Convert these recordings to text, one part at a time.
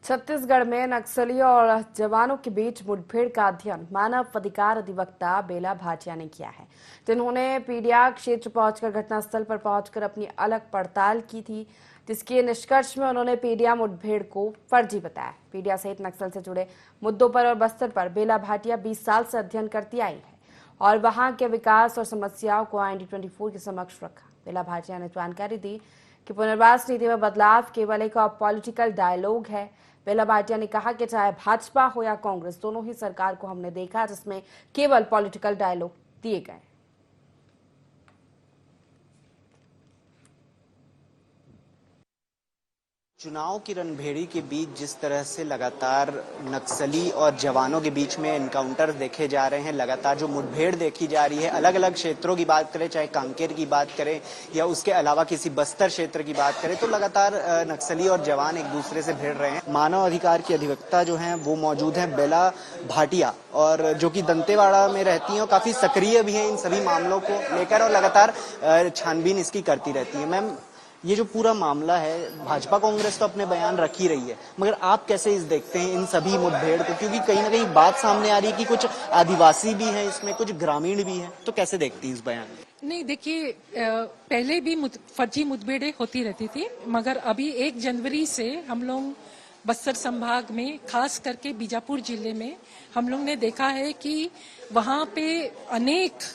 छत्तीसगढ़ में नक्सलियों और जवानों के बीच मुठभेड़ का अध्ययन मानव अधिकार अधिवक्ता बेला भाटिया ने किया है। तो इन्होंने पीडिया क्षेत्र पहुंचकर घटनास्थल पर पहुंचकर अपनी अलग पड़ताल की थी, जिसके निष्कर्ष में उन्होंने पीडिया मुठभेड़ को फर्जी बताया। पीडिया सहित नक्सल से जुड़े मुद्दों पर और बस्तर पर बेला भाटिया 20 साल से अध्ययन करती आई है और वहां के विकास और समस्याओं को IND24 के समक्ष रखा। बेला भाटिया ने जानकारी दी कि पुनर्वास नीति में बदलाव केवल एक पॉलिटिकल डायलॉग है। बेला भाटिया ने कहा कि चाहे भाजपा हो या कांग्रेस, दोनों ही सरकार को हमने देखा जिसमें केवल पॉलिटिकल डायलॉग दिए गए। चुनाव की रणभेड़ी के बीच जिस तरह से लगातार नक्सली और जवानों के बीच में एनकाउंटर देखे जा रहे हैं, लगातार जो मुठभेड़ देखी जा रही है, अलग अलग क्षेत्रों की बात करें, चाहे कांकेर की बात करें या उसके अलावा किसी बस्तर क्षेत्र की बात करें, तो लगातार नक्सली और जवान एक दूसरे से भिड़ रहे हैं। मानव अधिकार की अधिवक्ता जो हैं वो मौजूद हैं, बेला भाटिया, और जो कि दंतेवाड़ा में रहती हैं और काफी सक्रिय भी हैं इन सभी मामलों को लेकर और लगातार छानबीन इसकी करती रहती है। मैम, ये जो पूरा मामला है, भाजपा कांग्रेस तो अपने बयान रख ही रही है, मगर आप कैसे इस देखते हैं इन सभी मुठभेड़ को, क्योंकि कहीं ना कहीं बात सामने आ रही है कि कुछ आदिवासी भी हैं इसमें, कुछ ग्रामीण भी हैं, तो कैसे देखती हैं इस बयान? नहीं, देखिए, पहले भी फर्जी मुठभेड़ें होती रहती थी, मगर अभी 1 जनवरी से हम लोग बस्तर संभाग में, खास करके बीजापुर जिले में, हम लोग ने देखा है कि वहाँ पे अनेक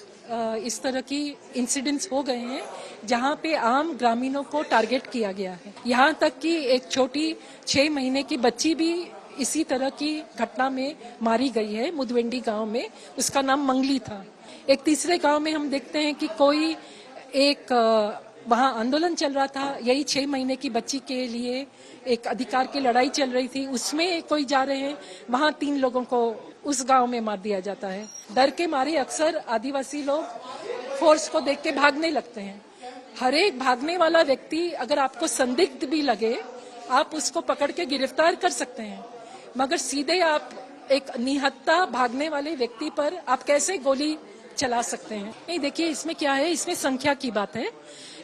इस तरह की इंसिडेंट्स हो गए हैं जहां पे आम ग्रामीणों को टारगेट किया गया है। यहां तक कि एक छोटी 6 महीने की बच्ची भी इसी तरह की घटना में मारी गई है मुदवेंडी गांव में। उसका नाम मंगली था। एक तीसरे गांव में हम देखते हैं कि कोई एक वहां आंदोलन चल रहा था, यही 6 महीने की बच्ची के लिए एक अधिकार की लड़ाई चल रही थी, उसमें कोई जा रहे हैं, वहां 3 लोगों को उस गांव में मार दिया जाता है। डर के मारे अक्सर आदिवासी लोग फोर्स को देख के भागने लगते हैं। हर एक भागने वाला व्यक्ति, अगर आपको संदिग्ध भी लगे, आप उसको पकड़ के गिरफ्तार कर सकते हैं, मगर सीधे आप एक निहत्था भागने वाले व्यक्ति पर आप कैसे गोली चला सकते हैं? नहीं, देखिए, इसमें क्या है, इसमें संख्या की बात है,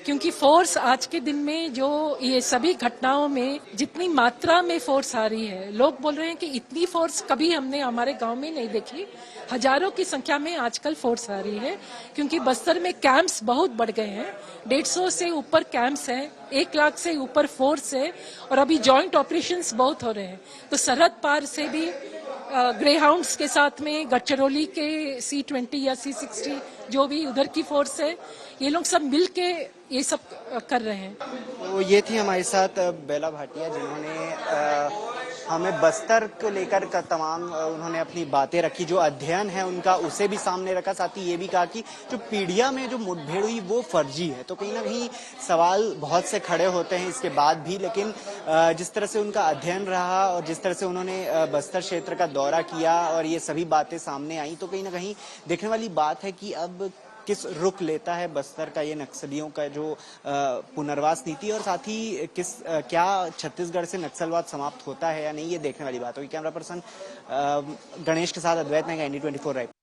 क्योंकि फोर्स आज के दिन में जो ये सभी घटनाओं में जितनी मात्रा में फोर्स आ रही है, लोग बोल रहे हैं कि इतनी फोर्स कभी हमने हमारे गांव में नहीं देखी। हजारों की संख्या में आजकल फोर्स आ रही है, क्योंकि बस्तर में कैंप्स बहुत बढ़ गए हैं। 150 से ऊपर कैंप्स हैं, 1 लाख से ऊपर फोर्स है, और अभी जॉइंट ऑपरेशंस बहुत हो रहे हैं। तो सरहद पार से भी ग्रेहाउंड्स के साथ में गढ़चिरौली के C-20 या C-60 जो भी उधर की फोर्स है, ये लोग सब मिल के ये सब कर रहे हैं। तो ये थी हमारे साथ बेला भाटिया, जिन्होंने हमें बस्तर को लेकर का तमाम उन्होंने अपनी बातें रखी, जो अध्ययन है उनका उसे भी सामने रखा। साथ ही ये भी कहा कि जो पीडिया में जो मुठभेड़ हुई वो फर्जी है। तो कहीं ना कहीं सवाल बहुत से खड़े होते हैं इसके बाद भी, लेकिन जिस तरह से उनका अध्ययन रहा और जिस तरह से उन्होंने बस्तर क्षेत्र का दौरा किया और ये सभी बातें सामने आई, तो कहीं ना कहीं देखने वाली बात है कि अब किस रुख लेता है बस्तर का ये नक्सलियों का जो पुनर्वास नीति, और साथ ही क्या छत्तीसगढ़ से नक्सलवाद समाप्त होता है या नहीं, ये देखने वाली बात होगी। कैमरा पर्सन गणेश के साथ अद्वैत नायक, IND24 रायपुर।